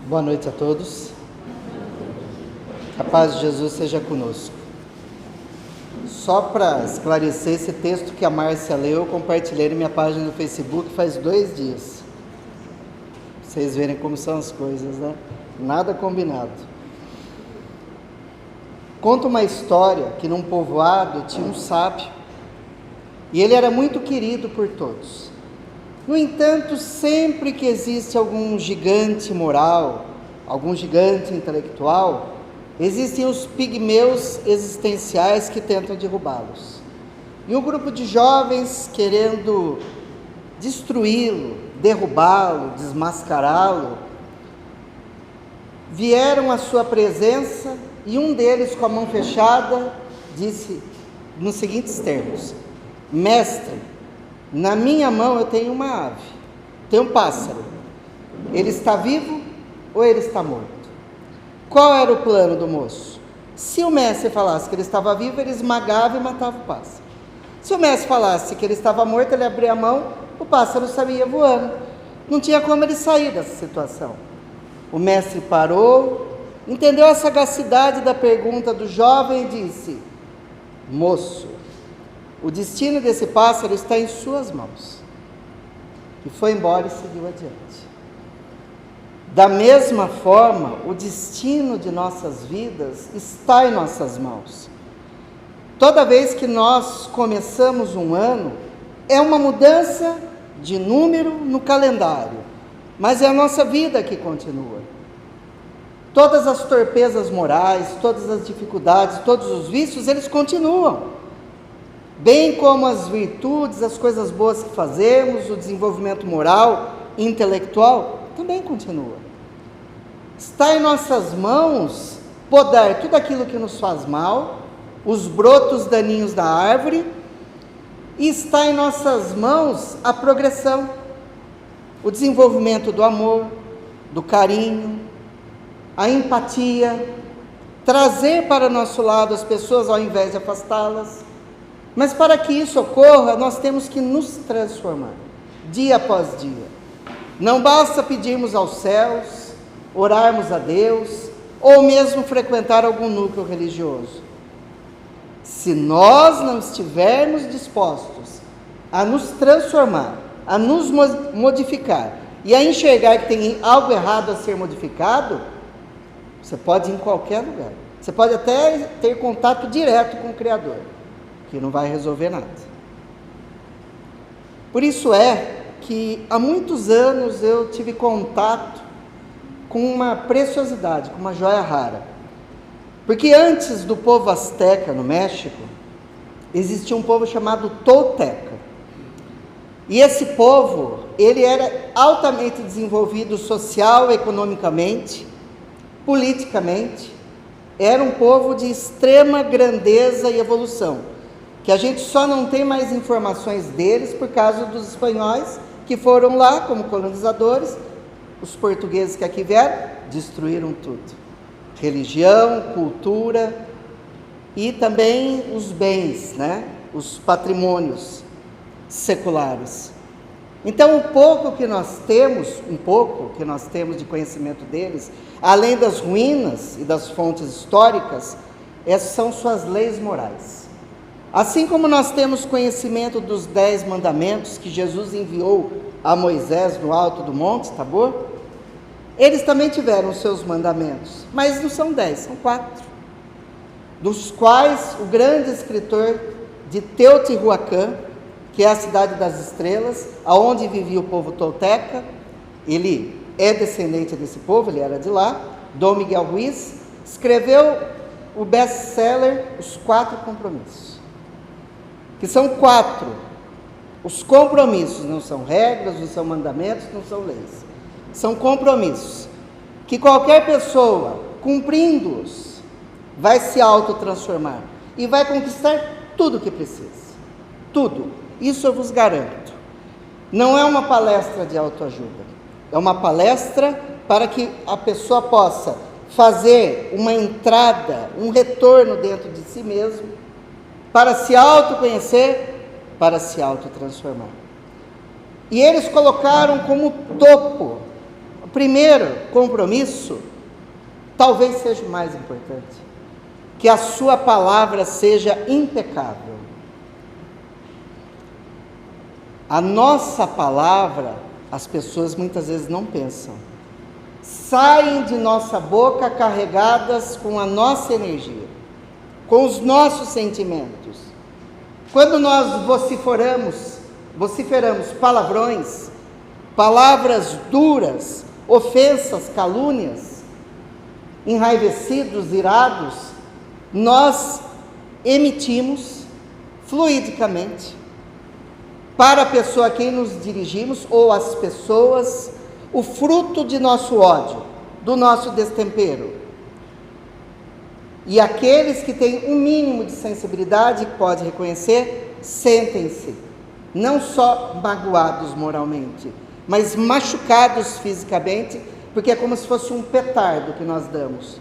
Boa noite a todos. A paz de Jesus seja conosco. Só para esclarecer esse texto que a Márcia leu, eu compartilhei na minha página do Facebook faz 2 dias. Vocês verem como são as coisas, né? Nada combinado. Conta uma história que num povoado tinha um sábio e ele era muito querido por todos. No entanto, sempre que existe algum gigante moral, algum gigante intelectual, existem os pigmeus existenciais que tentam derrubá-los. E um grupo de jovens querendo destruí-lo, derrubá-lo, desmascará-lo, vieram à sua presença e um deles, com a mão fechada, disse nos seguintes termos: Mestre, na minha mão eu tenho uma ave, tenho um pássaro. Ele está vivo ou ele está morto? Qual era o plano do moço? Se o mestre falasse que ele estava vivo, ele esmagava e matava o pássaro. Se o mestre falasse que ele estava morto, ele abria a mão, o pássaro saía voando. Não tinha como ele sair dessa situação. O mestre parou, entendeu a sagacidade da pergunta do jovem e disse: Moço, o destino desse pássaro está em suas mãos. E foi embora e seguiu adiante. Da mesma forma, o destino de nossas vidas está em nossas mãos. Toda vez que nós começamos um ano, é uma mudança de número no calendário, mas é a nossa vida que continua. Todas as torpezas morais, todas as dificuldades, todos os vícios, eles continuam. Bem como as virtudes, as coisas boas que fazemos, o desenvolvimento moral e intelectual, também continua. Está em nossas mãos podar tudo aquilo que nos faz mal, os brotos daninhos da árvore, e está em nossas mãos a progressão, o desenvolvimento do amor, do carinho, a empatia, trazer para nosso lado as pessoas ao invés de afastá-las. Mas para que isso ocorra, nós temos que nos transformar, dia após dia. Não basta pedirmos aos céus, orarmos a Deus, ou mesmo frequentar algum núcleo religioso. Se nós não estivermos dispostos a nos transformar, a nos modificar, e a enxergar que tem algo errado a ser modificado, você pode ir em qualquer lugar. Você pode até ter contato direto com o Criador, que não vai resolver nada. Por isso é que há muitos anos eu tive contato com uma preciosidade, com uma joia rara. Porque antes do povo azteca no México, existia um povo chamado Tolteca. E esse povo, ele era altamente desenvolvido social, economicamente, politicamente. Era um povo de extrema grandeza e evolução, que a gente só não tem mais informações deles por causa dos espanhóis que foram lá como colonizadores. Os portugueses que aqui vieram destruíram tudo: religião, cultura e também os bens, né? Os patrimônios seculares. Então, um pouco que nós temos de conhecimento deles, além das ruínas e das fontes históricas, essas são suas leis morais. Assim como nós temos conhecimento dos 10 mandamentos que Jesus enviou a Moisés no alto do Monte Tabor, eles também tiveram os seus mandamentos, mas não são 10, são 4, dos quais o grande escritor de Teotihuacan, que é a cidade das estrelas, aonde vivia o povo tolteca, ele é descendente desse povo, ele era de lá, Dom Miguel Ruiz, escreveu o best-seller Os 4 Compromissos, que são 4. Os compromissos não são regras, não são mandamentos, não são leis. São compromissos que qualquer pessoa, cumprindo-os, vai se autotransformar e vai conquistar tudo o que precisa. Tudo. Isso eu vos garanto. Não é uma palestra de autoajuda. É uma palestra para que a pessoa possa fazer uma entrada, um retorno dentro de si mesmo, para se autoconhecer, para se autotransformar. E eles colocaram como topo, primeiro compromisso, talvez seja o mais importante, que a sua palavra seja impecável. A nossa palavra, as pessoas muitas vezes não pensam, saem de nossa boca carregadas com a nossa energia, com os nossos sentimentos. Quando nós vociferamos palavrões, palavras duras, ofensas, calúnias, enraivecidos, irados, nós emitimos fluidicamente para a pessoa a quem nos dirigimos, ou as pessoas, o fruto de nosso ódio, do nosso destempero. E aqueles que têm um mínimo de sensibilidade, pode reconhecer, sentem-se não só magoados moralmente, mas machucados fisicamente, porque é como se fosse um petardo que nós damos.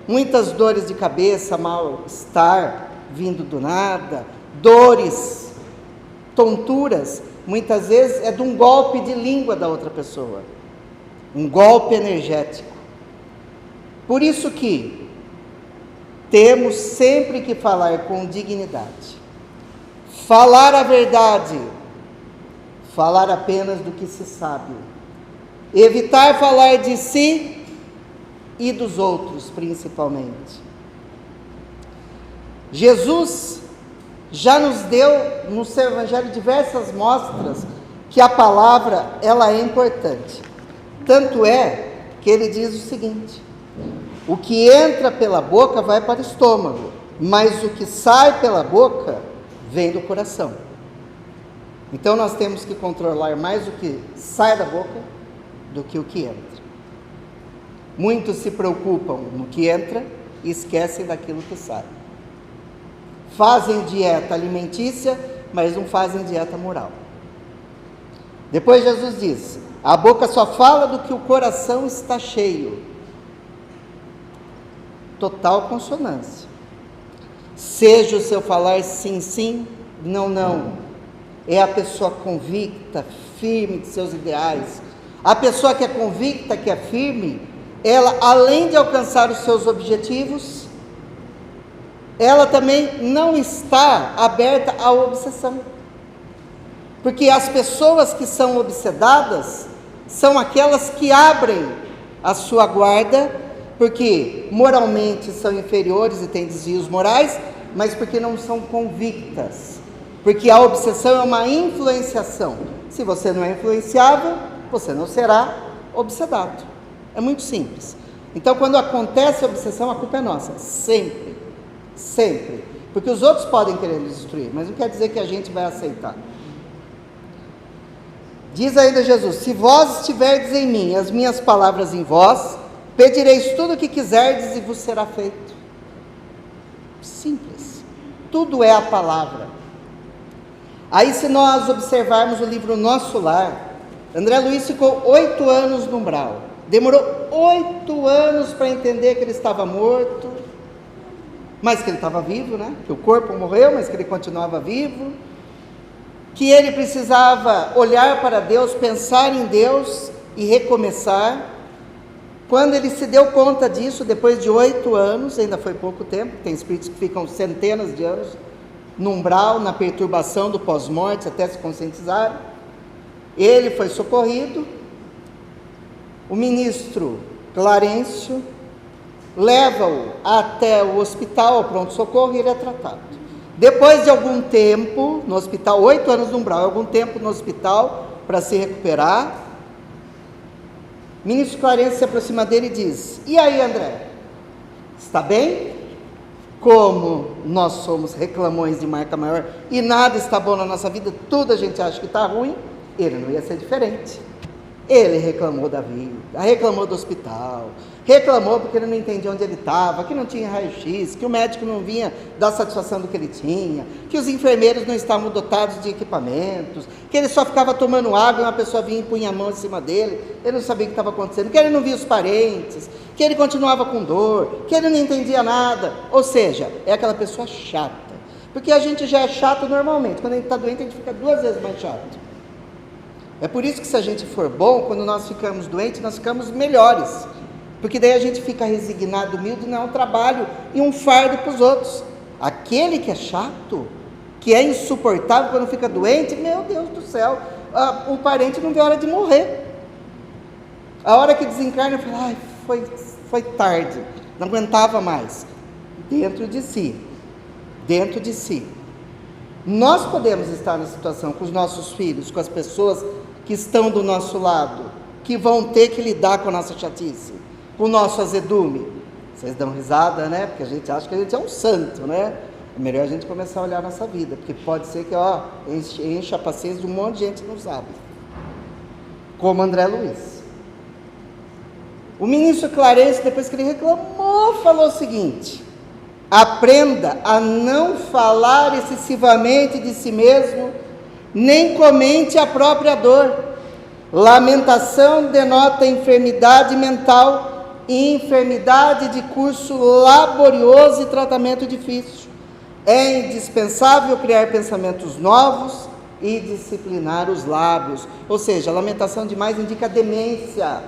Muitas dores de cabeça, mal-estar vindo do nada, dores, tonturas, muitas vezes é de um golpe de língua da outra pessoa, um golpe energético. Por isso que temos sempre que falar com dignidade, falar a verdade, falar apenas do que se sabe, evitar falar de si e dos outros, principalmente. Jesus já nos deu no seu Evangelho diversas mostras que a palavra, ela é importante. Tanto é que ele diz o seguinte: o que entra pela boca vai para o estômago, mas o que sai pela boca vem do coração. Então nós temos que controlar mais o que sai da boca do que o que entra. Muitos se preocupam no que entra e esquecem daquilo que sai. Fazem dieta alimentícia, mas não fazem dieta moral. Depois Jesus diz: a boca só fala do que o coração está cheio. Total consonância. Seja o seu falar sim, sim, não, não. É a pessoa convicta, firme de seus ideais. A pessoa que é convicta, que é firme, ela, além de alcançar os seus objetivos, ela também não está aberta à obsessão. Porque as pessoas que são obsedadas são aquelas que abrem a sua guarda, porque moralmente são inferiores e têm desvios morais, mas porque não são convictas. Porque a obsessão é uma influenciação. Se você não é influenciável, você não será obsedado. É muito simples. Então, quando acontece a obsessão, a culpa é nossa. Sempre. Sempre. Porque os outros podem querer nos destruir, mas não quer dizer que a gente vai aceitar. Diz ainda Jesus: se vós estiverdes em mim, as minhas palavras em vós, pedireis tudo o que quiserdes e vos será feito. Simples. Tudo é a palavra. Aí, se nós observarmos o livro Nosso Lar, André Luiz ficou 8 anos no umbral. Demorou 8 anos para entender que ele estava morto, mas que ele estava vivo, né? Que o corpo morreu, mas que ele continuava vivo. Que ele precisava olhar para Deus, pensar em Deus e recomeçar. Quando ele se deu conta disso, depois de 8 anos, ainda foi pouco tempo, tem espíritos que ficam centenas de anos no umbral, na perturbação do pós-morte, até se conscientizar. Ele foi socorrido. O ministro Clarencio leva-o até o hospital, ao pronto-socorro, e ele é tratado. Depois de algum tempo no hospital, 8 anos no umbral, algum tempo no hospital para se recuperar, o ministro Clarencio se aproxima dele e diz: e aí, André, está bem? Como nós somos reclamões de marca maior e nada está bom na nossa vida, tudo a gente acha que está ruim, ele não ia ser diferente. Ele reclamou da vida, reclamou do hospital, reclamou porque ele não entendia onde ele estava, que não tinha raio-x, que o médico não vinha dar satisfação do que ele tinha, que os enfermeiros não estavam dotados de equipamentos, que ele só ficava tomando água e uma pessoa vinha e punha a mão em cima dele, ele não sabia o que estava acontecendo, que ele não via os parentes, que ele continuava com dor, que ele não entendia nada. Ou seja, é aquela pessoa chata, porque a gente já é chato normalmente, quando a gente está doente a gente fica 2 vezes mais chato. É por isso que, se a gente for bom, quando nós ficamos doentes, nós ficamos melhores. Porque daí a gente fica resignado, humilde, não é um trabalho e um fardo para os outros. Aquele que é chato, que é insuportável quando fica doente, meu Deus do céu, o parente não vê a hora de morrer. A hora que desencarna, fala, ai, foi tarde, não aguentava mais. Dentro de si. Nós podemos estar na situação com os nossos filhos, com as pessoas que estão do nosso lado, que vão ter que lidar com a nossa chatice, com o nosso azedume. Vocês dão risada, né? Porque a gente acha que a gente é um santo, né? É melhor a gente começar a olhar a nossa vida, porque pode ser que enche a paciência de um monte de gente que não sabe. Como André Luiz. O ministro Clarence, depois que ele reclamou, falou o seguinte: aprenda a não falar excessivamente de si mesmo, nem comente a própria dor. Lamentação denota enfermidade mental e enfermidade de curso laborioso e tratamento difícil. É indispensável criar pensamentos novos e disciplinar os lábios. Ou seja, a lamentação demais indica demência.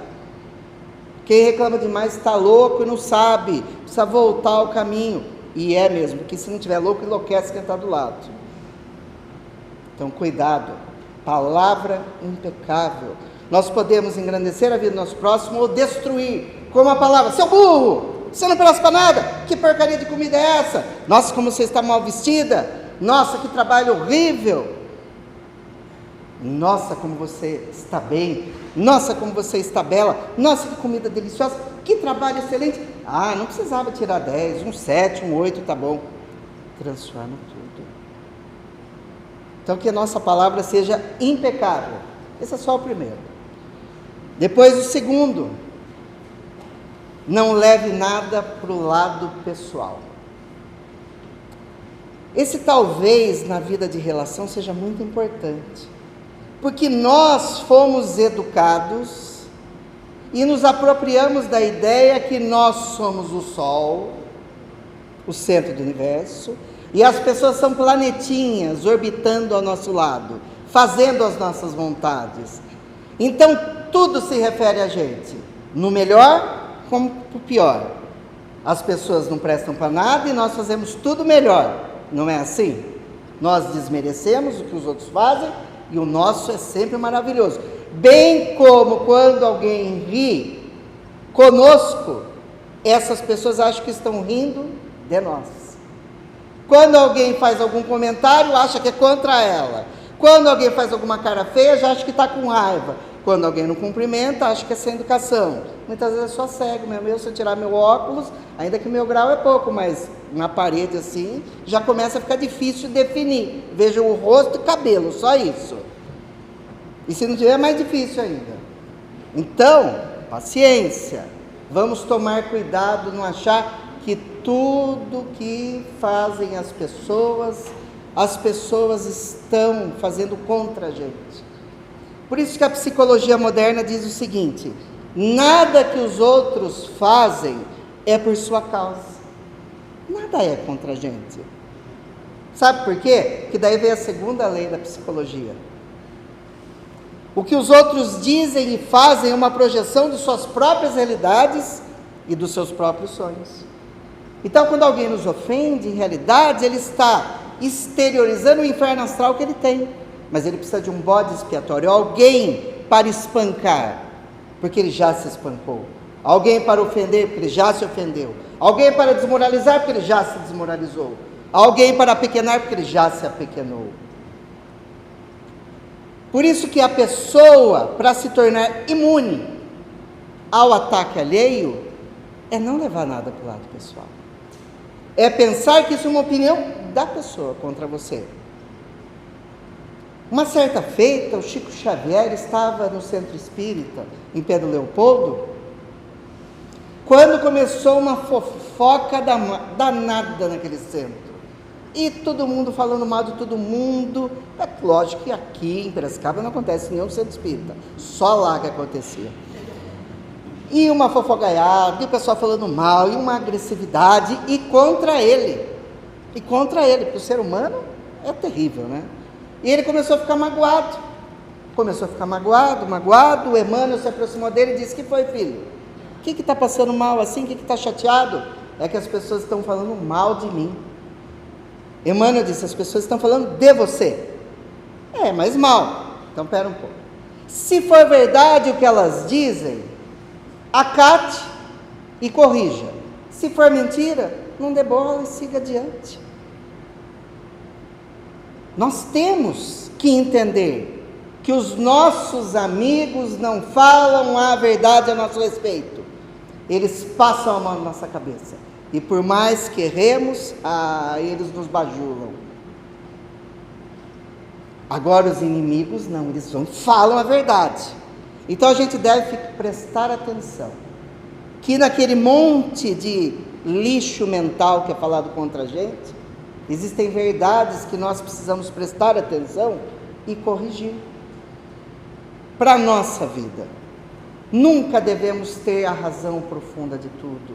Quem reclama demais está louco e não sabe, precisa voltar ao caminho. E é mesmo, porque se não estiver louco, enlouquece quem está do lado. Então, cuidado. Palavra impecável. Nós podemos engrandecer a vida do nosso próximo ou destruir, como a palavra: seu burro, você não presta para nada, que porcaria de comida é essa? Nossa, como você está mal vestida, nossa, que trabalho horrível, nossa, como você está bem, nossa, como você está bela, nossa, que comida deliciosa, que trabalho excelente, não precisava tirar 10, um 7, um 8, tá bom. Transforma tudo. Então, que a nossa palavra seja impecável. Esse é só o primeiro. Depois, o segundo: não leve nada para o lado pessoal. Esse talvez na vida de relação seja muito importante, porque nós fomos educados e nos apropriamos da ideia que nós somos o Sol, o centro do universo, e as pessoas são planetinhas orbitando ao nosso lado, fazendo as nossas vontades. Então, tudo se refere a gente, no melhor como no pior. As pessoas não prestam para nada e nós fazemos tudo melhor. Não é assim? Nós desmerecemos o que os outros fazem e o nosso é sempre maravilhoso. Bem como quando alguém ri conosco, essas pessoas acham que estão rindo de nós. Quando alguém faz algum comentário, acha que é contra ela. Quando alguém faz alguma cara feia, já acha que está com raiva. Quando alguém não cumprimenta, acha que é sem educação. Muitas vezes é só cego mesmo. Se eu tirar meu óculos, ainda que meu grau é pouco, mas na parede assim, já começa a ficar difícil de definir. Vejo o rosto e cabelo, só isso. E se não tiver, é mais difícil ainda. Então, paciência. Vamos tomar cuidado, não achar que tudo que fazem as pessoas estão fazendo contra a gente. Por isso que a psicologia moderna diz o seguinte: nada que os outros fazem é por sua causa. Nada é contra a gente. Sabe por quê? Que daí vem a segunda lei da psicologia. O que os outros dizem e fazem é uma projeção de suas próprias realidades e dos seus próprios sonhos. Então, quando alguém nos ofende, em realidade, ele está exteriorizando o inferno astral que ele tem. Mas ele precisa de um bode expiatório, alguém para espancar, porque ele já se espancou. Alguém para ofender, porque ele já se ofendeu. Alguém para desmoralizar, porque ele já se desmoralizou. Alguém para apequenar, porque ele já se apequenou. Por isso que a pessoa, para se tornar imune ao ataque alheio, é não levar nada para o lado pessoal. É pensar que isso é uma opinião da pessoa contra você. Uma certa feita, o Chico Xavier estava no centro espírita, em Pedro Leopoldo, quando começou uma fofoca danada naquele centro. E todo mundo falando mal de todo mundo. É lógico que aqui em Piracicaba não acontece em nenhum centro espírita, só lá que acontecia. E uma fofogaiada, e o pessoal falando mal, e uma agressividade, e contra ele, porque o ser humano é terrível, né? E ele começou a ficar magoado. Começou a ficar magoado, o Emmanuel se aproximou dele e disse: que foi, filho? O que está passando mal assim? O que está chateado? É que as pessoas estão falando mal de mim. Emmanuel disse: as pessoas estão falando de você. Mas mal. Então, pera um pouco. Se for verdade o que elas dizem, acate e corrija. Se for mentira, não dê bola e siga adiante. Nós temos que entender que os nossos amigos não falam a verdade a nosso respeito. Eles passam a mão na nossa cabeça. E por mais que erremos, eles nos bajulam. Agora os inimigos não, eles falam a verdade. Então a gente deve prestar atenção. Que naquele monte de lixo mental que é falado contra a gente, existem verdades que nós precisamos prestar atenção e corrigir. Para a nossa vida. Nunca devemos ter a razão profunda de tudo.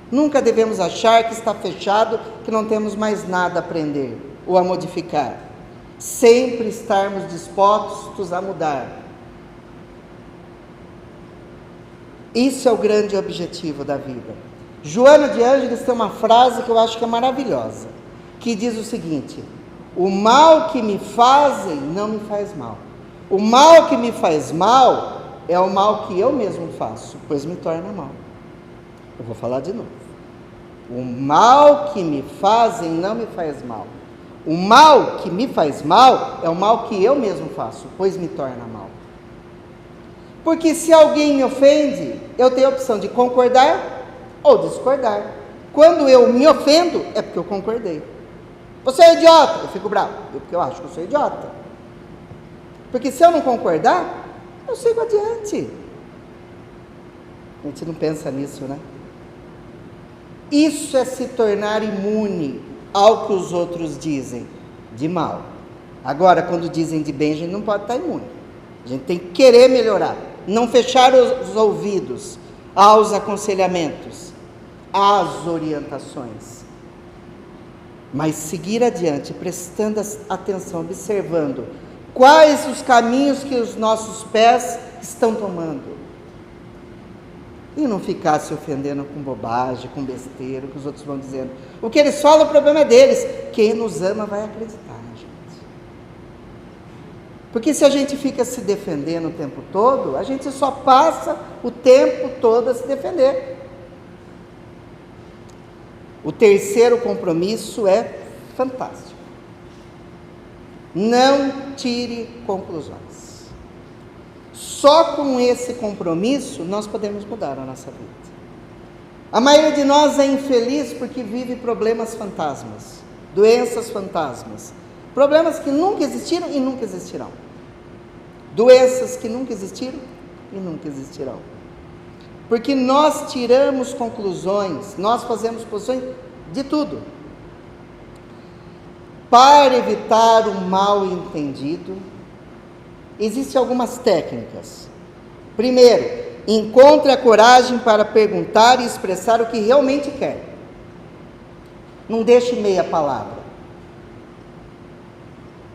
Nunca devemos achar que está fechado, que não temos mais nada a aprender ou a modificar. Sempre estarmos dispostos a mudar. Isso é o grande objetivo da vida. Joana de Ângeles tem uma frase que eu acho que é maravilhosa, que diz o seguinte: o mal que me fazem não me faz mal. O mal que me faz mal é o mal que eu mesmo faço, pois me torna mal. Eu vou falar de novo. O mal que me fazem não me faz mal. O mal que me faz mal é o mal que eu mesmo faço, pois me torna mal. Porque se alguém me ofende, eu tenho a opção de concordar ou discordar. Quando eu me ofendo, é porque eu concordei. Você é idiota, eu fico bravo, porque eu acho que eu sou idiota. Porque se eu não concordar, eu sigo adiante. A gente não pensa nisso, né? Isso é se tornar imune ao que os outros dizem de mal. Agora, quando dizem de bem, a gente não pode estar imune. A gente tem que querer melhorar. Não fechar os ouvidos aos aconselhamentos, às orientações. Mas seguir adiante, prestando atenção, observando quais os caminhos que os nossos pés estão tomando. E não ficar se ofendendo com bobagem, com besteira, o que os outros vão dizendo. O que eles falam, o problema é deles. Quem nos ama vai acreditar na gente. Porque se a gente fica se defendendo o tempo todo, a gente só passa o tempo todo a se defender. O terceiro compromisso é fantástico. Não tire conclusões. Só com esse compromisso nós podemos mudar a nossa vida. A maioria de nós é infeliz porque vive problemas fantasmas, doenças fantasmas, problemas que nunca existiram e nunca existirão. Doenças que nunca existiram e nunca existirão. Porque nós tiramos conclusões, nós fazemos posições de tudo. Para evitar o mal entendido, existem algumas técnicas. Primeiro, encontre a coragem para perguntar e expressar o que realmente quer. Não deixe meia palavra.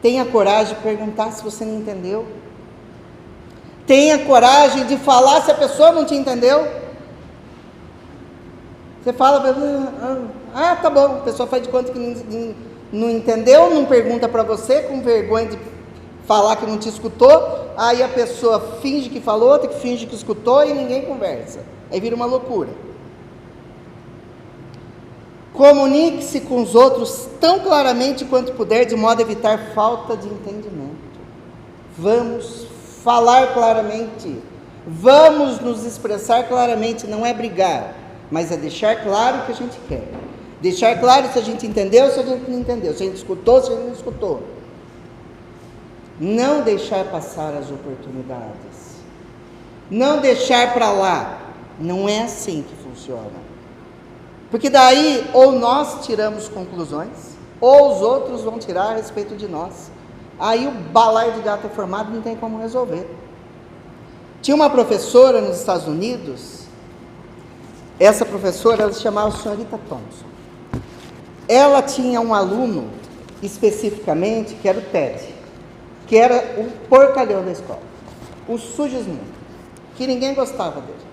Tenha coragem de perguntar se você não entendeu. Tenha coragem de falar se a pessoa não te entendeu. Você fala, tá bom, a pessoa faz de conta que não entendeu, não pergunta para você, com vergonha de falar que não te escutou, aí a pessoa finge que falou, outra que finge que escutou e ninguém conversa. Aí vira uma loucura. Comunique-se com os outros tão claramente quanto puder, de modo a evitar falta de entendimento. Vamos falar claramente, vamos nos expressar claramente, não é brigar, mas é deixar claro o que a gente quer. Deixar claro se a gente entendeu, se a gente não entendeu, se a gente escutou, se a gente não escutou. Não deixar passar as oportunidades. Não deixar para lá. Não é assim que funciona. Porque daí, ou nós tiramos conclusões, ou os outros vão tirar a respeito de nós. Aí o balaio de gato é formado, não tem como resolver. Tinha uma professora nos Estados Unidos, essa professora, ela se chamava Senhorita Thompson. Ela tinha um aluno, especificamente, que era o Ted. que era o porcalhão da escola, o sujismundo, que ninguém gostava dele.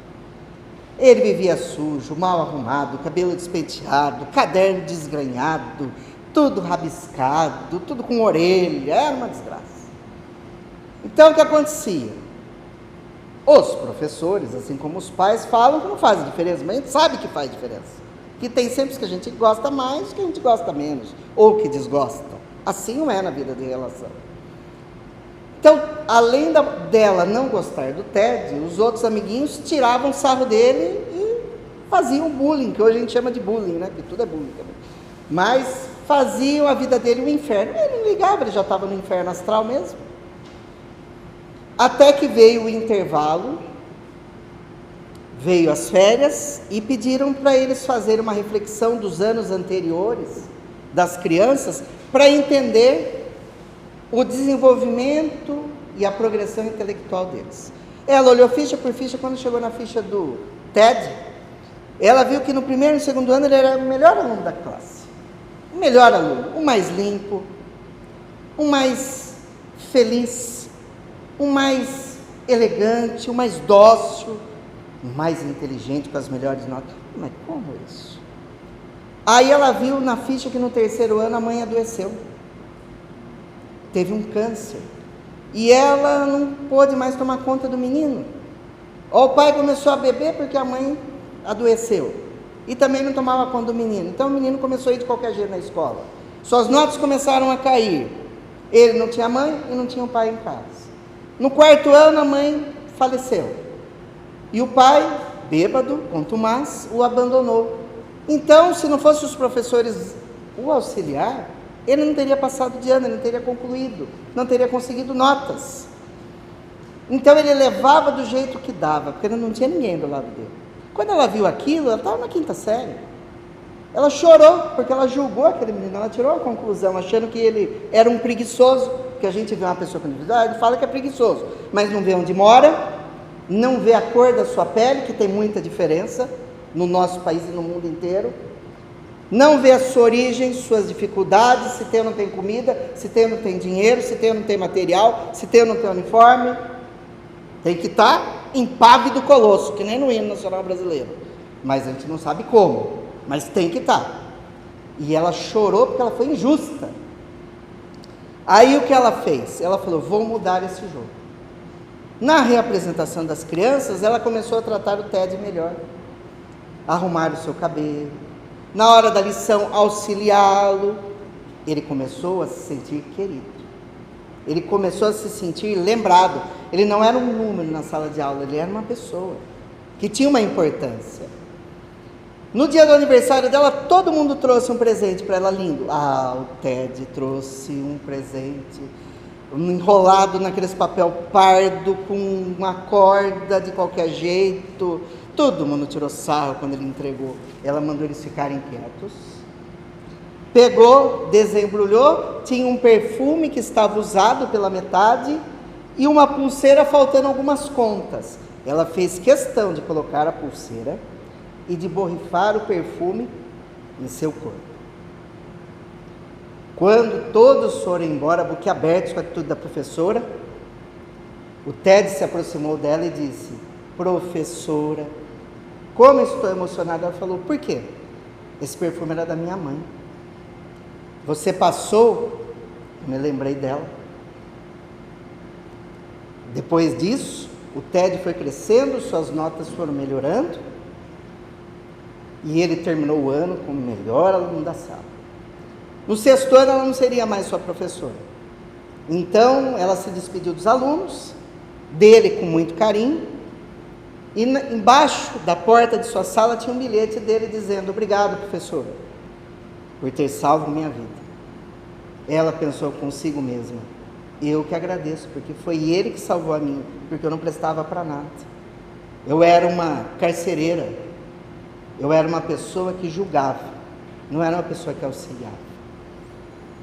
Ele vivia sujo, mal arrumado, cabelo despenteado, caderno desgrenhado, tudo rabiscado, tudo com orelha, era uma desgraça. Então o que acontecia? Os professores, assim como os pais, falam que não faz diferença, mas a gente sabe que faz diferença. Que tem sempre os que a gente gosta mais, os que a gente gosta menos, ou que desgosta. Assim não é na vida de relação. Então, além dela não gostar do Ted, os outros amiguinhos tiravam sarro dele e faziam bullying, que hoje a gente chama de bullying, né? Que tudo é bullying também. Mas faziam a vida dele um inferno. Ele não ligava, ele já estava no inferno astral mesmo. Até que veio o intervalo, veio as férias e pediram para eles fazerem uma reflexão dos anos anteriores das crianças para entender o desenvolvimento e a progressão intelectual deles. Ela olhou ficha por ficha. Quando chegou na ficha do Ted, ela viu que no primeiro e segundo ano ele era o melhor aluno da classe, o melhor aluno, o mais limpo, o mais feliz, o mais elegante, o mais dócil, o mais inteligente, com as melhores notas. Mas como isso? Aí ela viu na ficha que no terceiro ano a mãe adoeceu, teve um câncer, e ela não pôde mais tomar conta do menino. O pai começou a beber porque a mãe adoeceu, e também não tomava conta do menino. Então o menino começou a ir de qualquer jeito na escola, suas notas começaram a cair, ele não tinha mãe e não tinha o pai em casa. No quarto ano a mãe faleceu, e o pai, bêbado, contumaz, o abandonou. Então, se não fossem os professores o auxiliar, ele não teria passado de ano, ele não teria concluído, não teria conseguido notas. Então ele levava do jeito que dava, porque não tinha ninguém do lado dele. Quando ela viu aquilo, ela estava na quinta série, ela chorou, porque ela julgou aquele menino, ela tirou a conclusão, achando que ele era um preguiçoso, porque a gente vê uma pessoa com dificuldade e fala que é preguiçoso, mas não vê onde mora, não vê a cor da sua pele, que tem muita diferença no nosso país e no mundo inteiro, não vê a sua origem, suas dificuldades, se tem ou não tem comida, se tem ou não tem dinheiro, se tem ou não tem material, se tem ou não tem uniforme. Tem que estar impávido colosso, que nem no hino nacional brasileiro, mas a gente não sabe como, mas tem que estar. E ela chorou porque ela foi injusta. Aí o que ela fez? Ela falou, vou mudar esse jogo. Na reapresentação das crianças, ela começou a tratar o Ted melhor, arrumar o seu cabelo, na hora da lição auxiliá-lo. Ele começou a se sentir querido, ele começou a se sentir lembrado. Ele não era um número na sala de aula, ele era uma pessoa que tinha uma importância. No dia do aniversário dela, todo mundo trouxe um presente para ela lindo. O Ted trouxe um presente enrolado naqueles papel pardo, com uma corda de qualquer jeito. Todo mundo tirou sarro quando ele entregou. Ela mandou eles ficarem quietos. Pegou, desembrulhou, tinha um perfume que estava usado pela metade e uma pulseira faltando algumas contas. Ela fez questão de colocar a pulseira e de borrifar o perfume em seu corpo. Quando todos foram embora, boquiabertos com a atitude da professora, o Ted se aproximou dela e disse, professora, como eu estou emocionada. Ela falou, por quê? Esse perfume era da minha mãe. Você passou, eu me lembrei dela. Depois disso, o Ted foi crescendo, suas notas foram melhorando, e ele terminou o ano como o melhor aluno da sala. No sexto ano, ela não seria mais sua professora. Então, ela se despediu dos alunos, dele com muito carinho, e embaixo da porta de sua sala tinha um bilhete dele dizendo, obrigado, professora, por ter salvo minha vida. Ela pensou consigo mesma, eu que agradeço, porque foi ele que salvou a mim, porque eu não prestava para nada. Eu era uma carcereira, eu era uma pessoa que julgava, não era uma pessoa que auxiliava.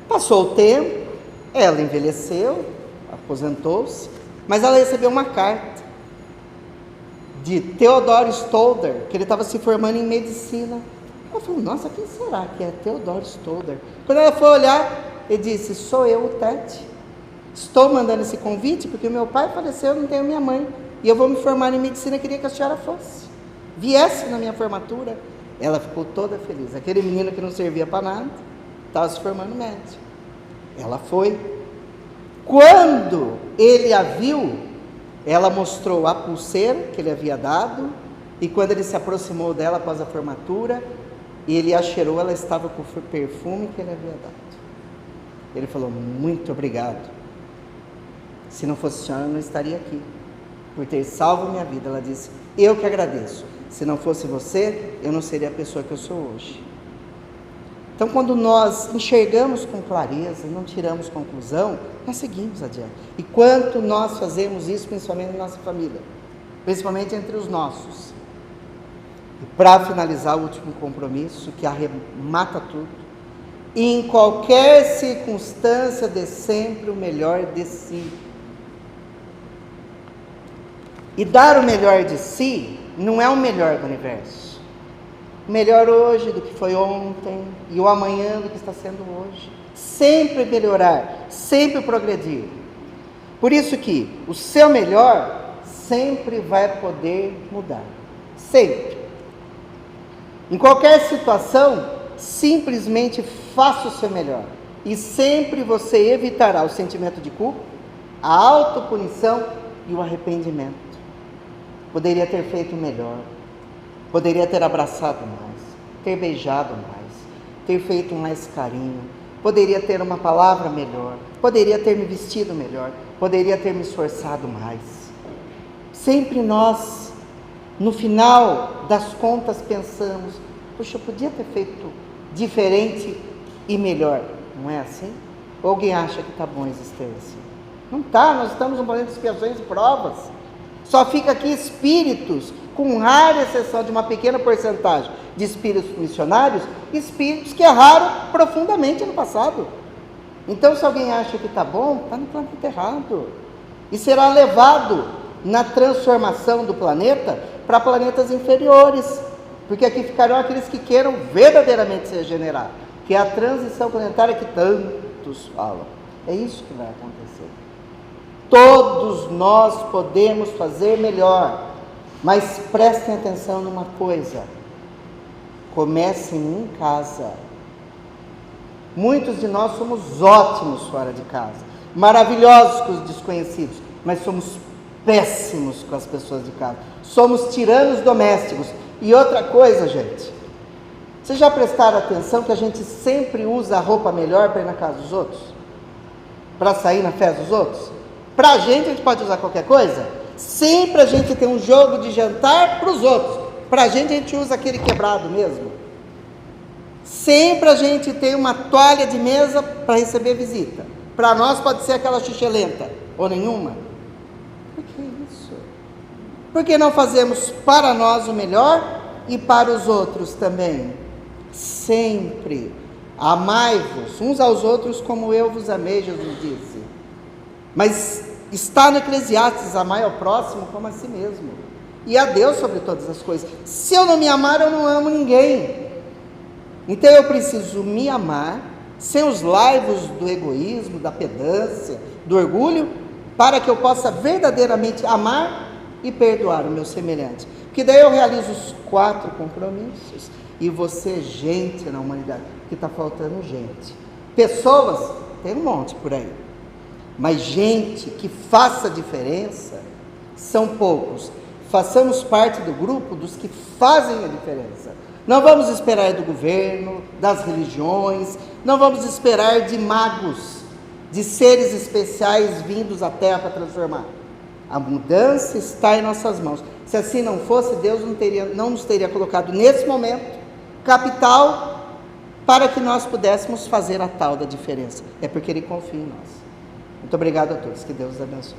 Passou o tempo, ela envelheceu, aposentou-se, mas ela recebeu uma carta de Theodor Stolder, que ele estava se formando em medicina. Ela falou, nossa, quem será que é Theodor Stolder? Quando ela foi olhar, ele disse, sou eu, o Ted. Estou mandando esse convite porque o meu pai faleceu, eu não tenho minha mãe. E eu vou me formar em medicina, queria que a senhora fosse. Viesse na minha formatura. Ela ficou toda feliz. Aquele menino que não servia para nada, estava se formando médico. Ela foi. Quando ele a viu, ela mostrou a pulseira que ele havia dado, e quando ele se aproximou dela após a formatura, e ele a cheirou, ela estava com o perfume que ele havia dado. Ele falou: muito obrigado. Se não fosse a senhora, eu não estaria aqui, por ter salvo minha vida. Ela disse: eu que agradeço. Se não fosse você, eu não seria a pessoa que eu sou hoje. Então, quando nós enxergamos com clareza, não tiramos conclusão, nós seguimos adiante. E quanto nós fazemos isso, principalmente na nossa família, principalmente entre os nossos. E para finalizar, o último compromisso, que arremata tudo: em qualquer circunstância, dê sempre o melhor de si. E dar o melhor de si não é o melhor do universo. Melhor hoje do que foi ontem, e o amanhã do que está sendo hoje. Sempre melhorar, sempre progredir. Por isso que o seu melhor sempre vai poder mudar. Sempre. Em qualquer situação, simplesmente faça o seu melhor. E sempre você evitará o sentimento de culpa, a autopunição e o arrependimento. Poderia ter feito melhor. Poderia ter abraçado mais, ter beijado mais, ter feito mais carinho, poderia ter uma palavra melhor, poderia ter me vestido melhor, poderia ter me esforçado mais. Sempre nós, no final das contas, pensamos: puxa, eu podia ter feito diferente e melhor. Não é assim? Ou alguém acha que está bom a existência? Não está, nós estamos num momento de expiações e provas. Só fica aqui espíritos, com rara exceção de uma pequena porcentagem de espíritos missionários, espíritos que erraram profundamente no passado. Então, se alguém acha que está bom, está no planeta errado. E será levado na transformação do planeta para planetas inferiores, porque aqui ficarão aqueles que queiram verdadeiramente se regenerar, que é a transição planetária que tantos falam. É isso que vai acontecer. Todos nós podemos fazer melhor. Mas prestem atenção numa coisa: comecem em casa. Muitos de nós somos ótimos fora de casa, maravilhosos com os desconhecidos, mas somos péssimos com as pessoas de casa. Somos tiranos domésticos. E outra coisa, gente, vocês já prestaram atenção que a gente sempre usa a roupa melhor para ir na casa dos outros? Para sair na festa dos outros? Para a gente pode usar qualquer coisa? Sempre a gente tem um jogo de jantar para os outros. Para a gente usa aquele quebrado mesmo. Sempre a gente tem uma toalha de mesa para receber visita. Para nós pode ser aquela xixelenta, ou nenhuma. Por que isso? Porque não fazemos para nós o melhor e para os outros também. Sempre. Amai-vos uns aos outros como eu vos amei, Jesus disse. Mas está no Eclesiastes: amai ao próximo como a si mesmo, e a Deus sobre todas as coisas. Se eu não me amar, eu não amo ninguém. Então eu preciso me amar, sem os laivos do egoísmo, da pedância, do orgulho, para que eu possa verdadeiramente amar e perdoar o meu semelhante. Porque daí eu realizo os 4 compromissos, e você, gente na humanidade, que está faltando gente. Pessoas, tem um monte por aí. Mas gente que faça diferença, são poucos. Façamos parte do grupo dos que fazem a diferença. Não vamos esperar do governo, das religiões, não vamos esperar de magos, de seres especiais vindos à Terra para transformar. A mudança está em nossas mãos. Se assim não fosse, Deus não nos teria colocado nesse momento capital para que nós pudéssemos fazer a tal da diferença. É porque Ele confia em nós. Muito obrigado a todos, que Deus os abençoe.